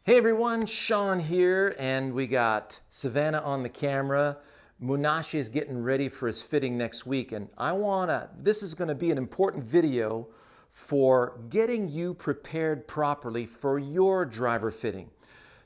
Hey everyone, Shawn here, and we got Savannah on the camera. Munashi is getting ready for his fitting next week, and this is gonna be an important video for getting you prepared properly for your driver fitting.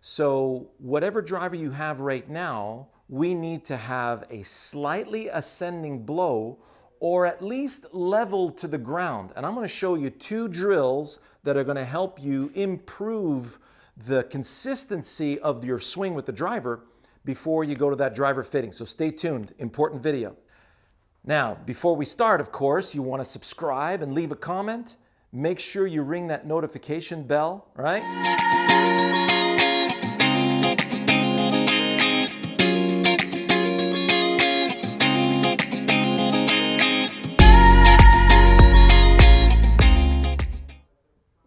So whatever driver you have right now, we need to have a slightly ascending blow or at least level to the ground. And I'm gonna show you two drills that are gonna help you improve the consistency of your swing with the driver before you go to that driver fitting. So stay tuned, important video. Now, before we start, of course, you want to subscribe and leave a comment. Make sure you ring that notification bell, right?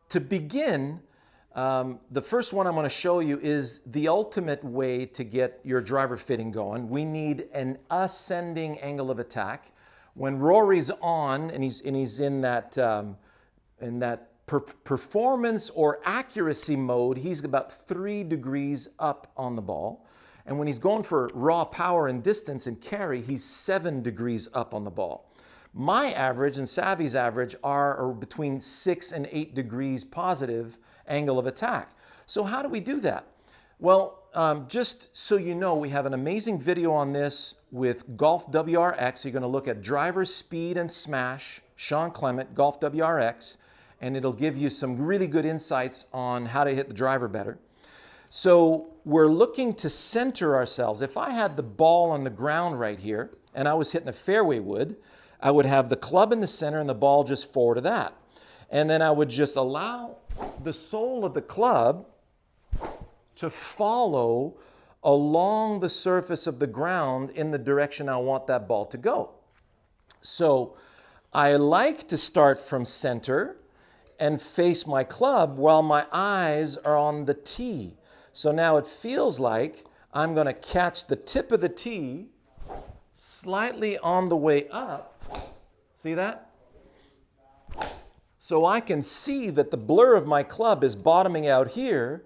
To begin, the first one I'm going to show you is the ultimate way to get your driver fitting going. We need an ascending angle of attack. When Rory's on and he's in that performance or accuracy mode, he's about 3 degrees up on the ball. And when he's going for raw power and distance and carry, he's 7 degrees up on the ball. My average and Savvy's average are between 6 and 8 degrees positive angle of attack. So how do we do that? Well, just so you know, we have an amazing video on this with Golf WRX. You're going to look at driver speed and smash, Shawn Clement, Golf WRX, and it'll give you some really good insights on how to hit the driver better. So we're looking to center ourselves. If I had the ball on the ground right here and I was hitting a fairway wood, I would have the club in the center and the ball just forward of that. And then I would just allow the sole of the club to follow along the surface of the ground in the direction I want that ball to go. So I like to start from center and face my club while my eyes are on the tee. So now it feels like I'm going to catch the tip of the tee slightly on the way up. See that? So I can see that the blur of my club is bottoming out here,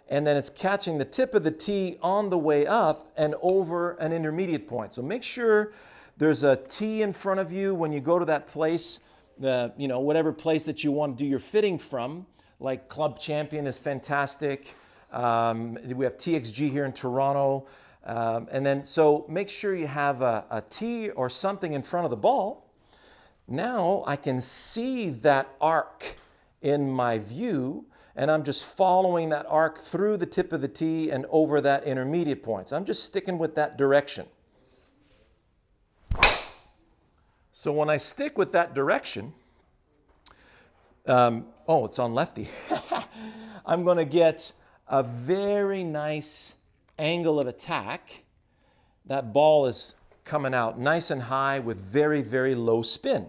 and then it's catching the tip of the tee on the way up and over an intermediate point. So make sure there's a tee in front of you when you go to that place, whatever place that you want to do your fitting from, like Club Champion is fantastic. We have TXG here in Toronto. And then, so make sure you have a tee or something in front of the ball. Now I can see that arc in my view, and I'm just following that arc through the tip of the tee and over that intermediate point. So I'm just sticking with that direction. So when I stick with that direction, oh, it's on lefty. I'm going to get a very nice angle of attack. That ball is coming out nice and high with very, very low spin.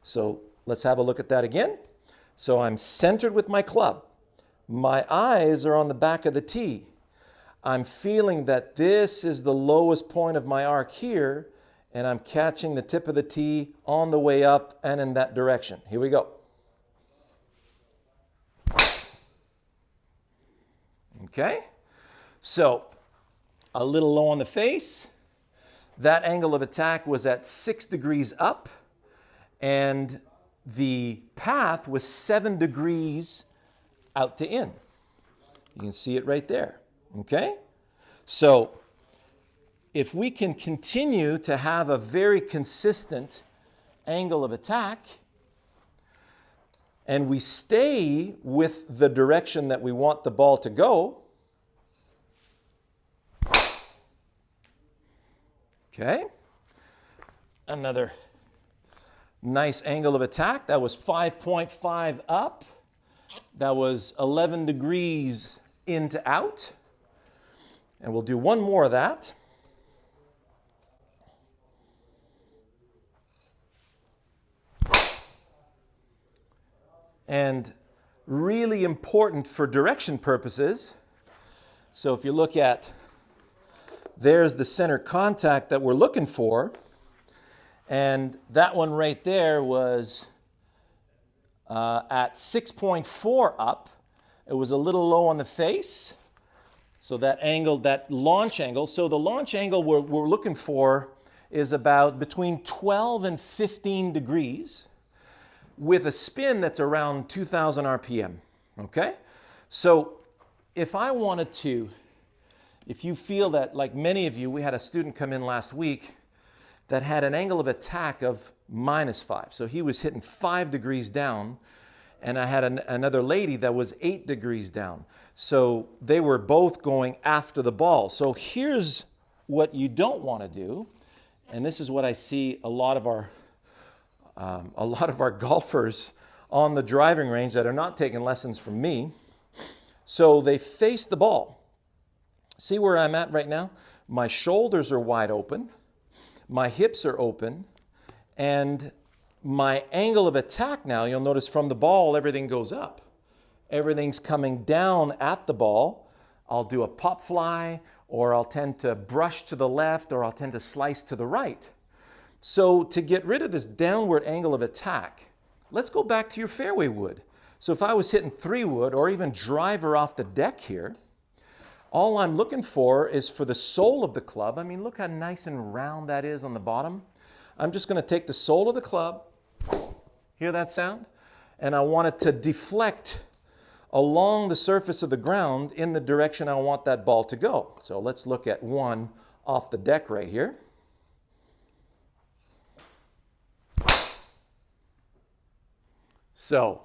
So let's have a look at that again. So I'm centered with my club. My eyes are on the back of the tee. I'm feeling that this is the lowest point of my arc here, and I'm catching the tip of the tee on the way up and in that direction. Here we go. Okay, so a little low on the face. That angle of attack was at 6 degrees up, and the path was 7 degrees out to in. You can see it right there, okay? So if we can continue to have a very consistent angle of attack, and we stay with the direction that we want the ball to go, okay, another nice angle of attack. That was 5.5 up. That was 11 degrees in to out. And we'll do one more of that. And really important for direction purposes. So if you look at, there's the center contact that we're looking for. And that one right there was at 6.4 up. It was a little low on the face. So that angle, that launch angle, so the launch angle we're looking for is about between 12 and 15 degrees with a spin that's around 2,000 RPM, okay? So if I wanted to, if you feel that, like many of you, we had a student come in last week that had an angle of attack of -5. So he was hitting 5 degrees down, and I had another lady that was 8 degrees down. So they were both going after the ball. So here's what you don't want to do, and this is what I see a lot of our golfers on the driving range that are not taking lessons from me. So they face the ball. See where I'm at right now? My shoulders are wide open, my hips are open, and my angle of attack now, you'll notice from the ball, everything goes up. Everything's coming down at the ball. I'll do a pop fly, or I'll tend to brush to the left, or I'll tend to slice to the right. So to get rid of this downward angle of attack, let's go back to your fairway wood. So if I was hitting 3-wood or even driver off the deck here, all I'm looking for is for the sole of the club. I mean, look how nice and round that is on the bottom. I'm just going to take the sole of the club, hear that sound? And I want it to deflect along the surface of the ground in the direction I want that ball to go. So let's look at one off the deck right here. So,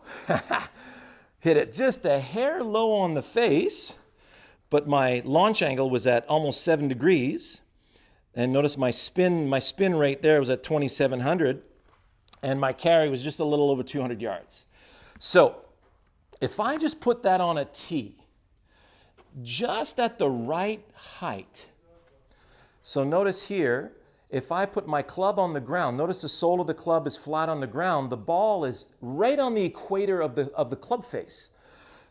hit it just a hair low on the face, but my launch angle was at almost 7 degrees. And notice my spin rate there was at 2,700, and my carry was just a little over 200 yards. So, if I just put that on a tee, just at the right height. So notice here, if I put my club on the ground, notice the sole of the club is flat on the ground, the ball is right on the equator of the club face.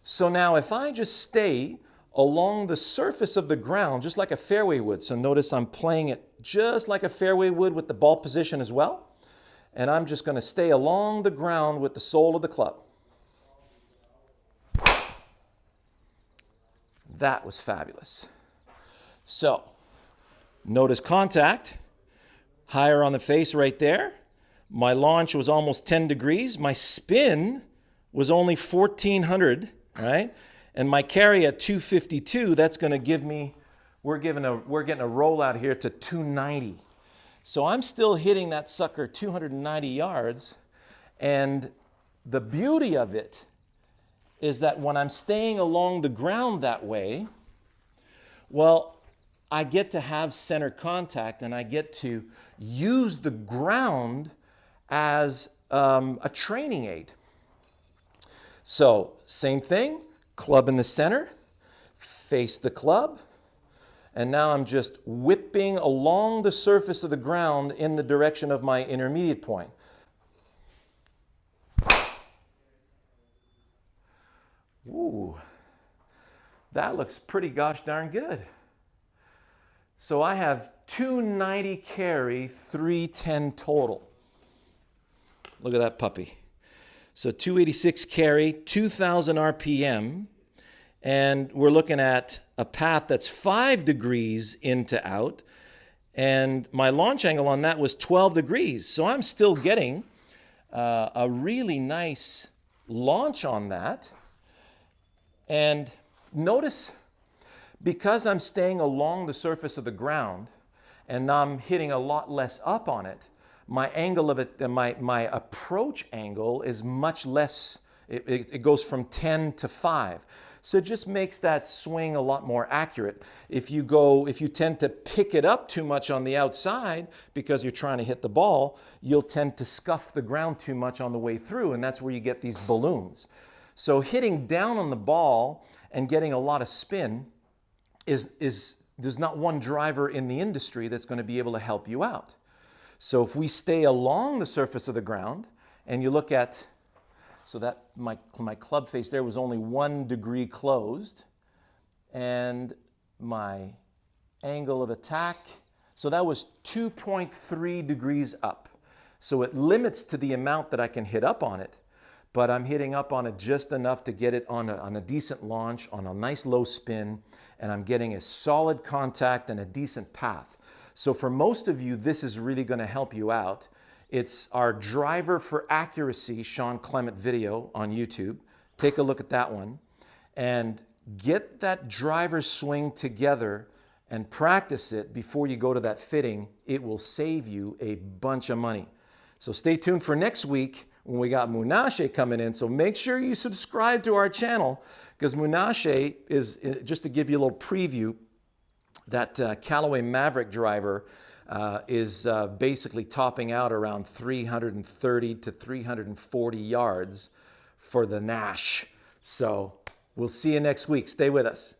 So now if I just stay along the surface of the ground, just like a fairway would, so notice I'm playing it just like a fairway would with the ball position as well, and I'm just going to stay along the ground with the sole of the club. That was fabulous. So, notice contact, higher on the face right there. My launch was almost 10 degrees. My spin was only 1,400, right? And my carry at 252, that's going to give me, we're getting a rollout here to 290. So I'm still hitting that sucker 290 yards. And the beauty of it is that when I'm staying along the ground that way, well, I get to have center contact and I get to use the ground as a training aid. So, same thing, club in the center, face the club, and now I'm just whipping along the surface of the ground in the direction of my intermediate point. Ooh, that looks pretty gosh darn good. So I have 290 carry, 310 total. Look at that puppy. So 286 carry, 2,000 RPM, and we're looking at a path that's 5 degrees in to out, and my launch angle on that was 12 degrees. So I'm still getting a really nice launch on that. And notice, because I'm staying along the surface of the ground and I'm hitting a lot less up on it, my angle of it, my approach angle is much less. It goes from 10 to 5. So it just makes that swing a lot more accurate. If you tend to pick it up too much on the outside because you're trying to hit the ball, you'll tend to scuff the ground too much on the way through, and that's where you get these balloons. So hitting down on the ball and getting a lot of spin there's not one driver in the industry that's going to be able to help you out. So if we stay along the surface of the ground and you look at, so that my club face there was only 1 degree closed, and my angle of attack, so that was 2.3 degrees up. So it limits to the amount that I can hit up on it. but I'm hitting up on it just enough to get it on a decent launch, on a nice low spin, and I'm getting a solid contact and a decent path. So for most of you, this is really going to help you out. It's our driver for accuracy Shawn Clement video on YouTube. Take a look at that one and get that driver swing together and practice it before you go to that fitting. It will save you a bunch of money. So stay tuned for next week when we got Menashe coming in. So make sure you subscribe to our channel, because Menashe is, just to give you a little preview, that Callaway Maverick driver is basically topping out around 330 to 340 yards for the Nash. So we'll see you next week. Stay with us.